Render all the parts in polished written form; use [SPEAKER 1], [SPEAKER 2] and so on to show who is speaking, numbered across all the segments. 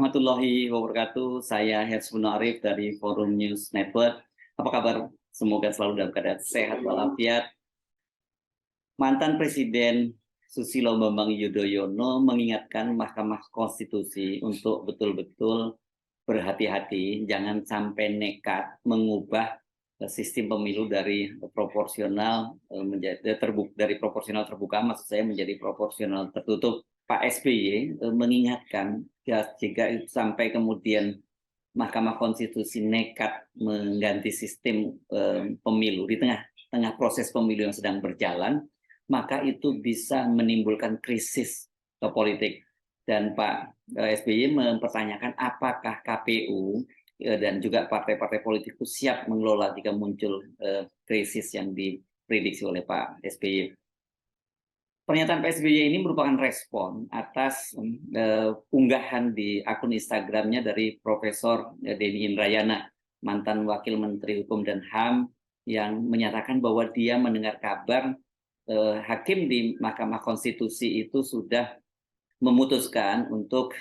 [SPEAKER 1] warahmatullahi wabarakatuh. Saya Herzbun Arif dari Forum News Network. Apa kabar? Semoga selalu dalam keadaan sehat walafiat. Mantan Presiden Susilo Bambang Yudhoyono mengingatkan Mahkamah Konstitusi untuk betul-betul berhati-hati, jangan sampai nekat mengubah sistem pemilu dari proporsional menjadi dari proporsional terbuka, maksud saya menjadi proporsional tertutup. Pak SBY mengingatkan ya, jika sampai kemudian Mahkamah Konstitusi nekat mengganti sistem pemilu di tengah proses pemilu yang sedang berjalan, maka itu bisa menimbulkan krisis politik. Dan Pak SBY mempertanyakan apakah KPU dan juga partai-partai politik itu siap mengelola jika muncul krisis yang diprediksi oleh Pak SBY. Pernyataan Pak SBY ini merupakan respon atas unggahan di akun Instagramnya dari Profesor Denny Indrayana, mantan Wakil Menteri Hukum dan HAM, yang menyatakan bahwa dia mendengar kabar hakim di Mahkamah Konstitusi itu sudah memutuskan untuk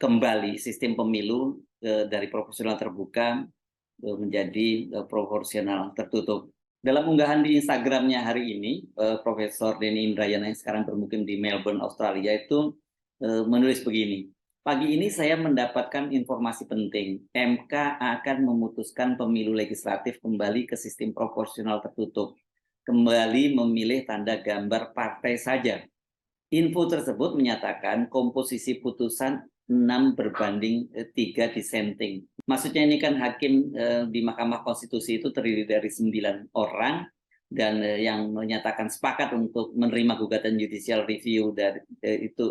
[SPEAKER 1] kembali sistem pemilu dari proporsional terbuka menjadi proporsional tertutup. Dalam unggahan di Instagramnya hari ini, Profesor Denny Indrayana yang sekarang bermukim di Melbourne, Australia itu menulis begini. Pagi ini saya mendapatkan informasi penting. MK akan memutuskan pemilu legislatif kembali ke sistem proporsional tertutup. Kembali memilih tanda gambar partai saja. Info tersebut menyatakan komposisi putusan 6/3 dissenting. Maksudnya ini kan hakim di Mahkamah Konstitusi itu terdiri dari 9 orang dan yang menyatakan sepakat untuk menerima gugatan judicial review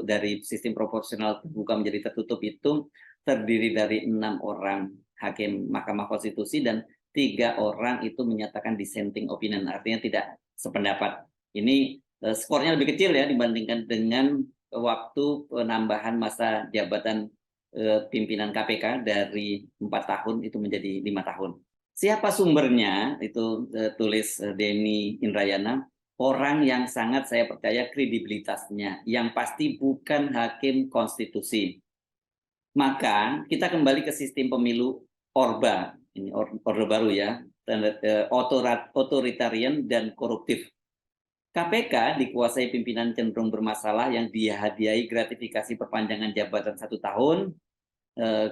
[SPEAKER 1] dari sistem proporsional terbuka menjadi tertutup itu terdiri dari 6 orang hakim Mahkamah Konstitusi dan 3 orang itu menyatakan dissenting opinion, artinya tidak sependapat. Ini skornya lebih kecil ya dibandingkan dengan waktu penambahan masa jabatan pimpinan KPK dari 4 tahun itu menjadi 5 tahun. Siapa sumbernya? Itu tulis Denny Indrayana. Orang yang sangat saya percaya kredibilitasnya, yang pasti bukan hakim konstitusi. Maka kita kembali ke sistem pemilu Orba, ini orde baru ya, otoritarian dan koruptif. KPK dikuasai pimpinan cenderung bermasalah yang dihadiahi gratifikasi perpanjangan jabatan 1 tahun,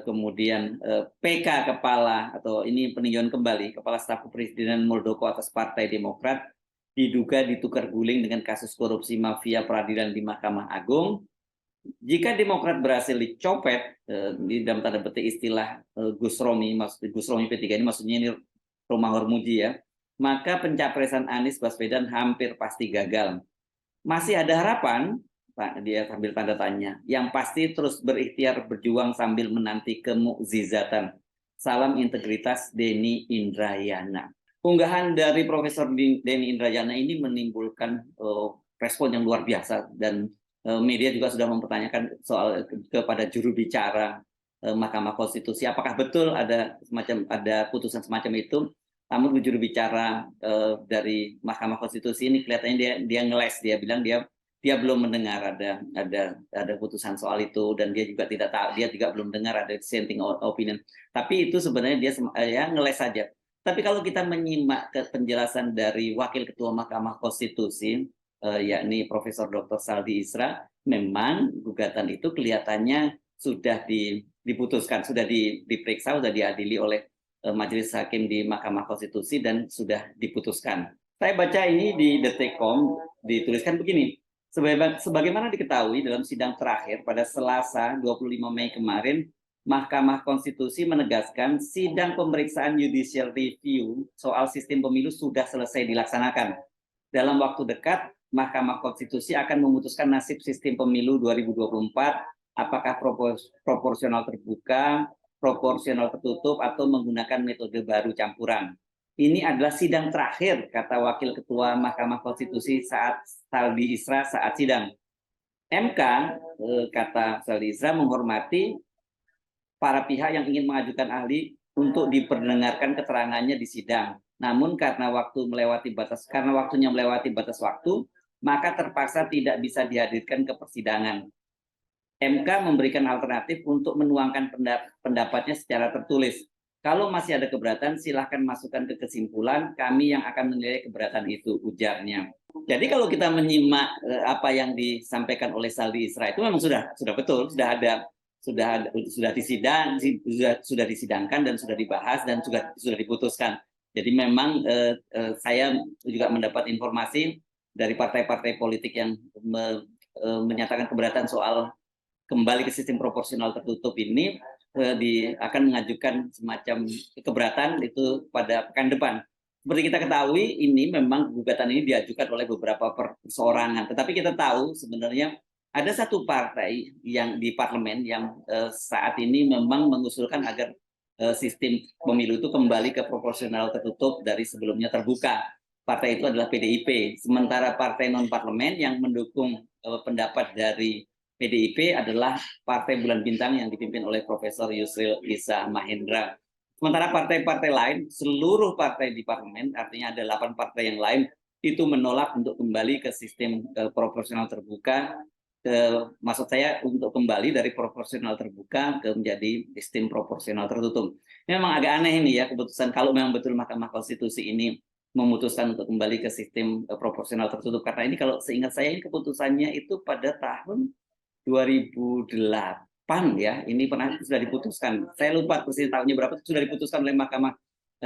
[SPEAKER 1] kemudian PK kepala atau ini peninjauan kembali kepala staf kepresidenan Muldoko atas Partai Demokrat diduga ditukar guling dengan kasus korupsi mafia peradilan di Mahkamah Agung. Jika Demokrat berhasil dicopet, di dalam tanda petik istilah Gus Romi P3 ini maksudnya ini Romah Hormuji ya, maka pencapresan Anies Baswedan hampir pasti gagal. Masih ada harapan, Pak, dia sambil tanda tanya. Yang pasti terus berikhtiar berjuang sambil menanti kemukjizatan. Salam integritas Denny Indrayana. Unggahan dari Profesor Denny Indrayana ini menimbulkan respon yang luar biasa dan media juga sudah mempertanyakan soal kepada juru bicara Mahkamah Konstitusi apakah betul ada putusan semacam itu. Namun juru bicara dari Mahkamah Konstitusi ini kelihatannya dia ngeles, dia bilang dia belum mendengar ada putusan soal itu dan dia juga tidak tahu, dia juga belum dengar ada dissenting opinion. Tapi itu sebenarnya dia ya ngeles saja. Tapi kalau kita menyimak ke penjelasan dari Wakil Ketua Mahkamah Konstitusi yakni Profesor Dr. Saldi Isra, memang gugatan itu kelihatannya sudah diputuskan, sudah diperiksa, sudah diadili oleh Majelis Hakim di Mahkamah Konstitusi dan sudah diputuskan. Saya baca ini di Detik.com dituliskan begini. Sebagaimana diketahui dalam sidang terakhir pada Selasa 25 Mei kemarin, Mahkamah Konstitusi menegaskan sidang pemeriksaan judicial review soal sistem pemilu sudah selesai dilaksanakan. Dalam waktu dekat, Mahkamah Konstitusi akan memutuskan nasib sistem pemilu 2024, apakah proporsional terbuka, proporsional tertutup, atau menggunakan metode baru campuran. Ini adalah sidang terakhir, kata Wakil Ketua Mahkamah Konstitusi saat Saldi Isra saat sidang. MK, kata Saldi Isra, menghormati para pihak yang ingin mengajukan ahli untuk diperdengarkan keterangannya di sidang. Namun karena waktunya melewati batas waktu, maka terpaksa tidak bisa dihadirkan ke persidangan. MK memberikan alternatif untuk menuangkan pendapatnya secara tertulis. Kalau masih ada keberatan, silahkan masukkan ke kesimpulan, kami yang akan menilai keberatan itu, ujarnya. Jadi kalau kita menyimak apa yang disampaikan oleh Saldi Isra itu memang sudah betul, sudah disidangkan dan sudah dibahas dan sudah diputuskan. Jadi memang saya juga mendapat informasi dari partai-partai politik yang menyatakan keberatan soal kembali ke sistem proporsional tertutup ini akan mengajukan semacam keberatan itu pada pekan depan. Seperti kita ketahui, ini memang gugatan ini diajukan oleh beberapa perseorangan. Tetapi kita tahu sebenarnya ada satu partai yang di parlemen yang saat ini memang mengusulkan agar sistem pemilu itu kembali ke proporsional tertutup dari sebelumnya terbuka. Partai itu adalah PDIP. Sementara partai non-parlemen yang mendukung pendapat dari PDIP adalah Partai Bulan Bintang yang dipimpin oleh Profesor Yusril Iza Mahendra. Sementara partai-partai lain, seluruh partai di parlemen, artinya ada 8 partai yang lain, itu menolak untuk kembali ke sistem proporsional terbuka. Maksud saya untuk kembali dari proporsional terbuka ke menjadi sistem proporsional tertutup. Memang agak aneh ini ya keputusan, kalau memang betul Mahkamah Konstitusi ini memutuskan untuk kembali ke sistem proporsional tertutup. Karena ini kalau seingat saya ini keputusannya itu pada tahun 2008 ya, ini pernah sudah diputuskan. Saya lupa persis tahunnya berapa, sudah diputuskan oleh Mahkamah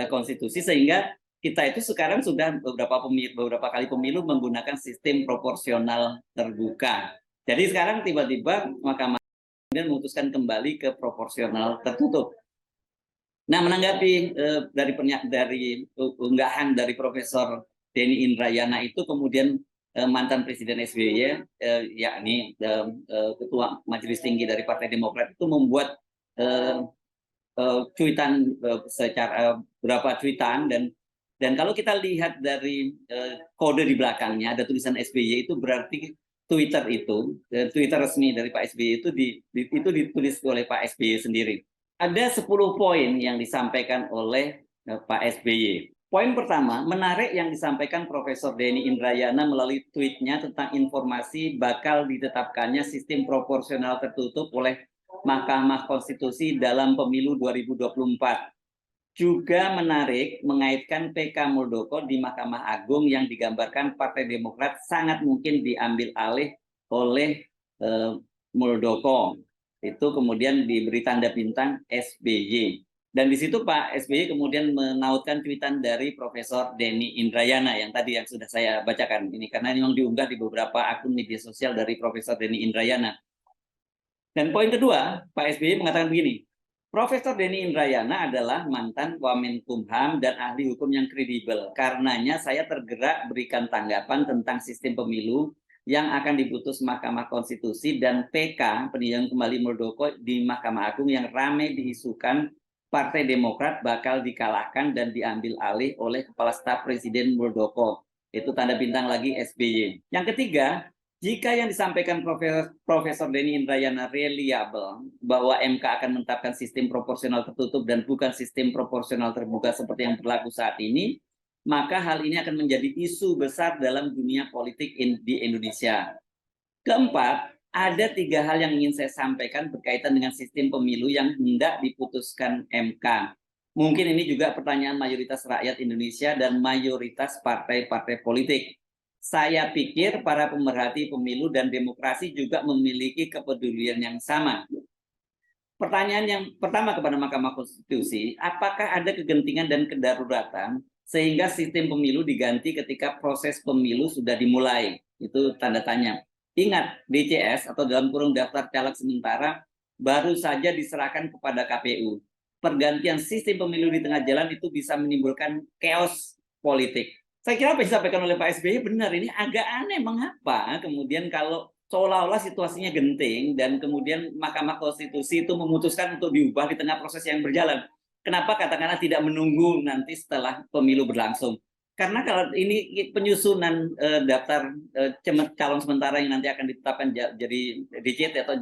[SPEAKER 1] Konstitusi, sehingga kita itu sekarang sudah beberapa kali pemilu menggunakan sistem proporsional terbuka. Jadi sekarang tiba-tiba Mahkamah kemudian memutuskan kembali ke proporsional tertutup. Nah, menanggapi dari unggahan dari Profesor Denny Indrayana itu, kemudian mantan Presiden SBY, yakni Ketua Majelis Tinggi dari Partai Demokrat itu membuat cuitan secara beberapa cuitan, dan kalau kita lihat dari kode di belakangnya ada tulisan SBY, itu berarti Twitter resmi dari Pak SBY itu ditulis oleh Pak SBY sendiri. Ada 10 poin yang disampaikan oleh Pak SBY. Poin pertama, menarik yang disampaikan Profesor Denny Indrayana melalui tweetnya tentang informasi bakal ditetapkannya sistem proporsional tertutup oleh Mahkamah Konstitusi dalam pemilu 2024. Juga menarik mengaitkan PK Muldoko di Mahkamah Agung yang digambarkan Partai Demokrat sangat mungkin diambil alih oleh Muldoko. Itu kemudian diberi tanda bintang SBY. Dan di situ Pak SBY kemudian menautkan cuitan dari Profesor Denny Indrayana yang tadi yang sudah saya bacakan ini, karena memang diunggah di beberapa akun media sosial dari Profesor Denny Indrayana. Dan poin kedua, Pak SBY mengatakan begini, Profesor Denny Indrayana adalah mantan Wamenkumham dan ahli hukum yang kredibel. Karenanya saya tergerak berikan tanggapan tentang sistem pemilu yang akan diputus Mahkamah Konstitusi dan PK peninjauan kembali Muldoko di Mahkamah Agung yang ramai diisukan Partai Demokrat bakal dikalahkan dan diambil alih oleh Kepala Staf Presiden Muldoko. Itu tanda bintang lagi SBY. Yang ketiga, jika yang disampaikan Profesor Denny Indrayana reliable bahwa MK akan menetapkan sistem proporsional tertutup dan bukan sistem proporsional terbuka seperti yang berlaku saat ini, maka hal ini akan menjadi isu besar dalam dunia politik di Indonesia. Keempat, ada 3 hal yang ingin saya sampaikan berkaitan dengan sistem pemilu yang hendak diputuskan MK. Mungkin ini juga pertanyaan mayoritas rakyat Indonesia dan mayoritas partai-partai politik. Saya pikir para pemerhati pemilu dan demokrasi juga memiliki kepedulian yang sama. Pertanyaan yang pertama kepada Mahkamah Konstitusi, apakah ada kegentingan dan kedaruratan sehingga sistem pemilu diganti ketika proses pemilu sudah dimulai? Itu tanda tanya. Ingat, DCS atau dalam kurung daftar caleg sementara baru saja diserahkan kepada KPU. Pergantian sistem pemilu di tengah jalan itu bisa menimbulkan chaos politik. Saya kira apa yang disampaikan oleh Pak SBY benar, ini agak aneh mengapa kemudian kalau seolah-olah situasinya genting dan kemudian Mahkamah Konstitusi itu memutuskan untuk diubah di tengah proses yang berjalan. Kenapa katakanlah tidak menunggu nanti setelah pemilu berlangsung? Karena kalau ini penyusunan daftar calon sementara yang nanti akan ditetapkan jadi DCT atau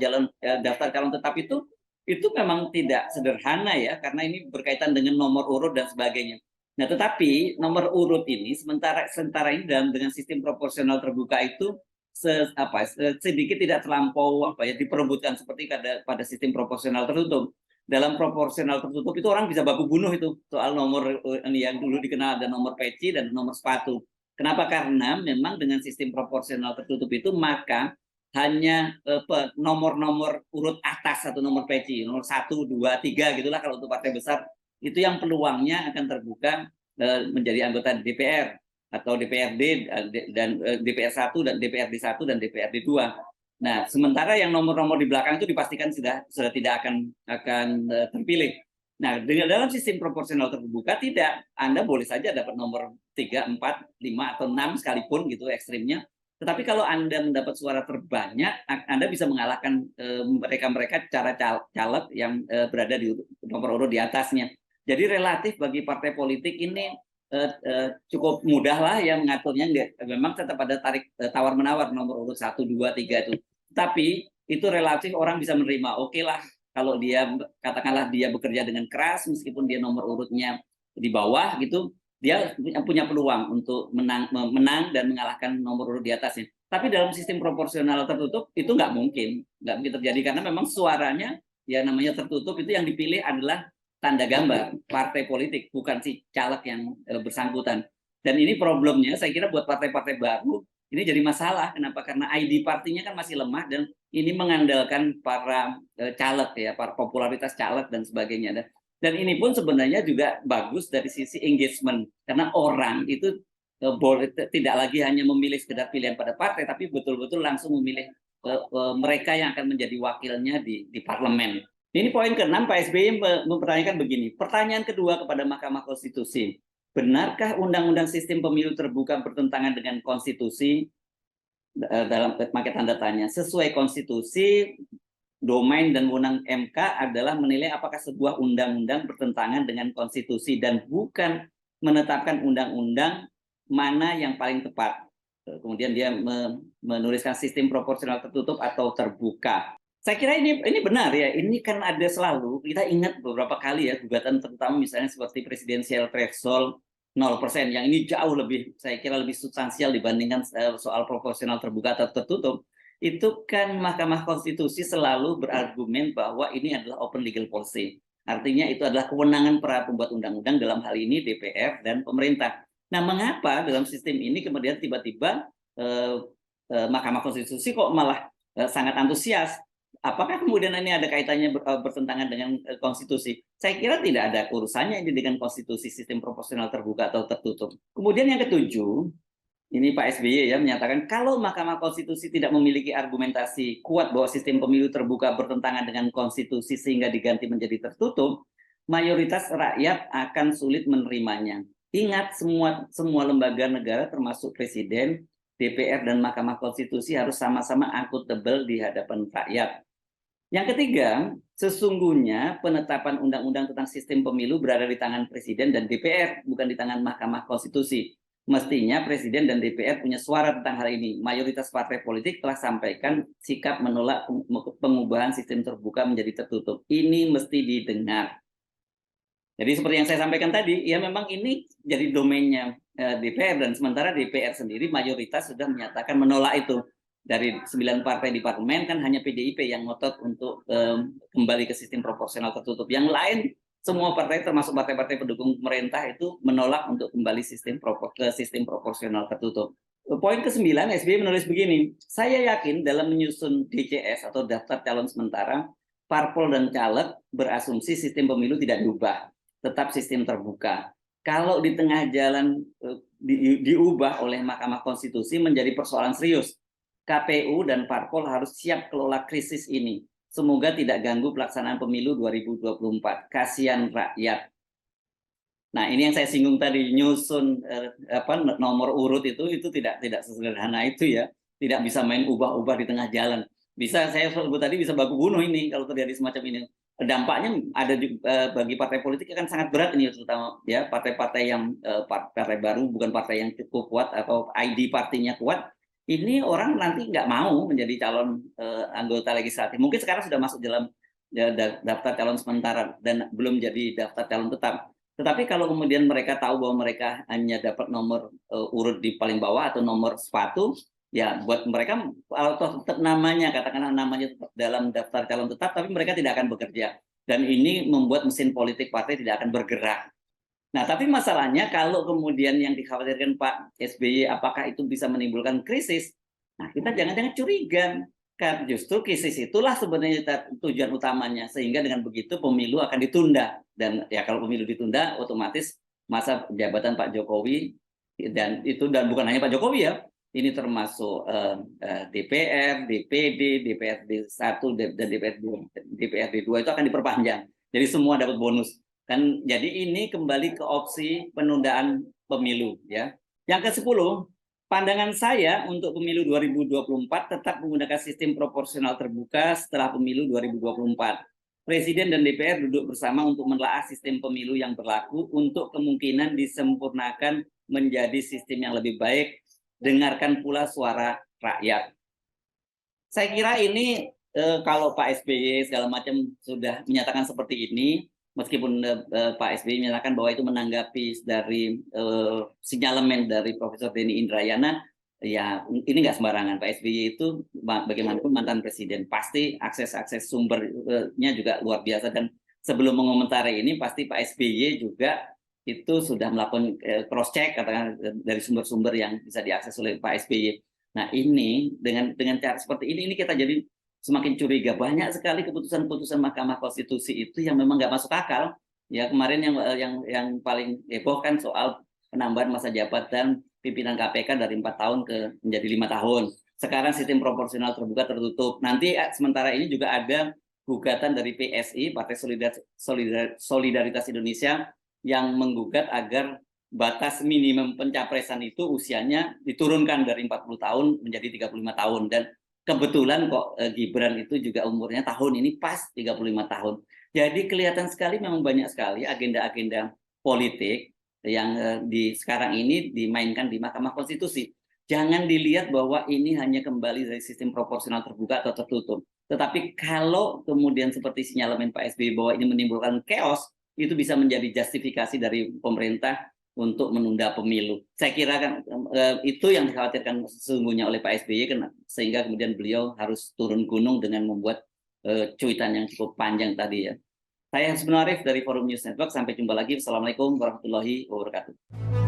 [SPEAKER 1] daftar calon tetap itu memang tidak sederhana ya, karena ini berkaitan dengan nomor urut dan sebagainya. Nah, tetapi nomor urut ini sementara ini dengan sistem proporsional terbuka itu sedikit tidak terlampau diperebutkan seperti pada sistem proporsional tertutup. Dalam proporsional tertutup itu orang bisa baku bunuh itu soal nomor ini yang dulu dikenal ada nomor peci dan nomor sepatu. Kenapa? Karena memang dengan sistem proporsional tertutup itu maka hanya nomor-nomor urut atas atau nomor peci, nomor 1, 2, 3 gitulah kalau untuk partai besar itu yang peluangnya akan terbuka menjadi anggota DPR atau DPRD dan DPR 1 dan DPRD 1 dan DPRD 2. Nah, sementara yang nomor-nomor di belakang itu dipastikan sudah tidak akan terpilih. Nah, dengan dalam sistem proporsional terbuka tidak, Anda boleh saja dapat nomor 3, 4, 5 atau 6 sekalipun gitu ekstrimnya. Tetapi kalau Anda mendapat suara terbanyak, Anda bisa mengalahkan mereka-mereka cara caleg yang berada di nomor urut di atasnya. Jadi relatif bagi partai politik ini cukup mudah lah yang mengaturnya. Memang tetap ada tarik tawar menawar nomor urut 1, 2, 3 itu. Tapi itu relatif orang bisa menerima. Oke lah kalau dia katakanlah dia bekerja dengan keras meskipun dia nomor urutnya di bawah gitu, dia punya peluang untuk menang dan mengalahkan nomor urut di atasnya. Tapi dalam sistem proporsional tertutup itu nggak mungkin terjadi karena memang suaranya ya namanya tertutup itu yang dipilih adalah tanda gambar partai politik, bukan si caleg yang bersangkutan. Dan ini problemnya saya kira buat partai-partai baru ini jadi masalah. Kenapa? Karena ID partinya kan masih lemah dan ini mengandalkan para caleg ya, para popularitas caleg dan sebagainya. Dan ini pun sebenarnya juga bagus dari sisi engagement karena orang itu tidak lagi hanya memilih sekedar pilihan pada partai, tapi betul-betul langsung memilih mereka yang akan menjadi wakilnya di parlemen. Ini poin ke-6, Pak SBY mempertanyakan begini. Pertanyaan kedua kepada Mahkamah Konstitusi. Benarkah Undang-Undang Sistem Pemilu Terbuka bertentangan dengan konstitusi? Dalam pakai tanda tanya. Sesuai konstitusi, domain dan wewenang MK adalah menilai apakah sebuah undang-undang bertentangan dengan konstitusi dan bukan menetapkan undang-undang mana yang paling tepat. Kemudian dia menuliskan sistem proporsional tertutup atau terbuka. Saya kira ini benar ya. Ini kan ada selalu, kita ingat beberapa kali ya gugatan terutama misalnya seperti presidensial threshold 0%, yang ini jauh lebih, saya kira lebih substansial dibandingkan soal proporsional terbuka atau tertutup. Itu kan Mahkamah Konstitusi selalu berargumen bahwa ini adalah open legal policy. Artinya itu adalah kewenangan para pembuat undang-undang, dalam hal ini DPR dan pemerintah. Nah, mengapa dalam sistem ini kemudian tiba-tiba Mahkamah Konstitusi kok malah sangat antusias? Apakah kemudian ini ada kaitannya bertentangan dengan konstitusi? Saya kira tidak ada urusannya ini dengan konstitusi sistem proporsional terbuka atau tertutup. Kemudian yang ketujuh, ini Pak SBY ya menyatakan kalau Mahkamah Konstitusi tidak memiliki argumentasi kuat bahwa sistem pemilu terbuka bertentangan dengan konstitusi sehingga diganti menjadi tertutup, mayoritas rakyat akan sulit menerimanya. Ingat, semua lembaga negara termasuk Presiden, DPR dan Mahkamah Konstitusi harus sama-sama akuntabel di hadapan rakyat. Yang ketiga, sesungguhnya penetapan undang-undang tentang sistem pemilu berada di tangan Presiden dan DPR, bukan di tangan Mahkamah Konstitusi. Mestinya Presiden dan DPR punya suara tentang hal ini. Mayoritas partai politik telah sampaikan sikap menolak pengubahan sistem terbuka menjadi tertutup. Ini mesti didengar. Jadi seperti yang saya sampaikan tadi, ya memang ini jadi domainnya DPR, dan sementara DPR sendiri mayoritas sudah menyatakan menolak itu. Dari 9 partai di parlemen kan hanya PDIP yang ngotot untuk kembali ke sistem proporsional tertutup. Yang lain semua partai termasuk partai-partai pendukung pemerintah itu menolak untuk kembali ke sistem proporsional tertutup. Poin ke-9, SBY menulis begini, saya yakin dalam menyusun DCS atau daftar calon sementara, parpol dan caleg berasumsi sistem pemilu tidak diubah, tetap sistem terbuka. Kalau di tengah jalan diubah oleh Mahkamah Konstitusi menjadi persoalan serius. KPU dan parpol harus siap kelola krisis ini. Semoga tidak ganggu pelaksanaan pemilu 2024. Kasihan rakyat. Nah, ini yang saya singgung tadi, nyusun nomor urut itu tidak sesederhana itu ya. Tidak bisa main ubah-ubah di tengah jalan. Bisa, saya sebut tadi, bisa baku bunuh ini kalau terjadi semacam ini. Dampaknya ada bagi partai politik akan sangat berat ini, terutama ya partai-partai yang partai baru, bukan partai yang cukup kuat atau ID partinya kuat. Ini orang nanti nggak mau menjadi calon anggota legislatif. Mungkin sekarang sudah masuk dalam daftar calon sementara dan belum jadi daftar calon tetap. Tetapi kalau kemudian mereka tahu bahwa mereka hanya dapat nomor urut di paling bawah atau nomor sepatu, ya buat mereka kalau toh tetap namanya, katakanlah namanya tetap dalam daftar calon tetap, tapi mereka tidak akan bekerja. Dan ini membuat mesin politik partai tidak akan bergerak. Nah, tapi masalahnya kalau kemudian yang dikhawatirkan Pak SBY, apakah itu bisa menimbulkan krisis? Nah, kita jangan-jangan curiga. Kan justru krisis itulah sebenarnya tujuan utamanya. Sehingga dengan begitu pemilu akan ditunda. Dan ya kalau pemilu ditunda, otomatis masa jabatan Pak Jokowi, dan bukan hanya Pak Jokowi ya, ini termasuk DPR, DPD, DPRD 1 dan DPRD 2 itu akan diperpanjang. Jadi semua dapat bonus. Kan jadi ini kembali ke opsi penundaan pemilu ya. Yang ke-10, pandangan saya untuk pemilu 2024 tetap menggunakan sistem proporsional terbuka setelah pemilu 2024. Presiden dan DPR duduk bersama untuk menelaah sistem pemilu yang berlaku untuk kemungkinan disempurnakan menjadi sistem yang lebih baik. Dengarkan pula suara rakyat. Saya kira ini kalau Pak SBY segala macam sudah menyatakan seperti ini, meskipun Pak SBY menyatakan bahwa itu menanggapi dari sinyalemen dari Profesor Denny Indrayana, ya ini nggak sembarangan. Pak SBY itu bagaimanapun mantan presiden, pasti akses sumbernya juga luar biasa, dan sebelum mengomentari ini pasti Pak SBY juga itu sudah melakukan cross check katakan dari sumber-sumber yang bisa diakses oleh Pak SBY. Nah ini dengan cara seperti ini kita jadi semakin curiga. Banyak sekali keputusan-keputusan Mahkamah Konstitusi itu yang memang nggak masuk akal. Ya kemarin yang paling heboh kan soal penambahan masa jabatan pimpinan KPK dari 4 tahun menjadi 5 tahun. Sekarang sistem proporsional terbuka tertutup. Nanti sementara ini juga ada gugatan dari PSI, Partai Solidaritas Indonesia, yang menggugat agar batas minimum pencapresan itu usianya diturunkan dari 40 tahun menjadi 35 tahun. Dan kebetulan kok Gibran itu juga umurnya tahun ini pas 35 tahun. Jadi kelihatan sekali memang banyak sekali agenda-agenda politik yang sekarang ini dimainkan di Mahkamah Konstitusi. Jangan dilihat bahwa ini hanya kembali dari sistem proporsional terbuka atau tertutup. Tetapi kalau kemudian seperti sinyalemen Pak SBY bahwa ini menimbulkan chaos, itu bisa menjadi justifikasi dari pemerintah untuk menunda pemilu. Saya kira kan itu yang dikhawatirkan sesungguhnya oleh Pak SBY, sehingga kemudian beliau harus turun gunung dengan membuat cuitan yang cukup panjang tadi ya. Saya Hasbun Arif dari Forum News Network. Sampai jumpa lagi. Wassalamualaikum warahmatullahi wabarakatuh.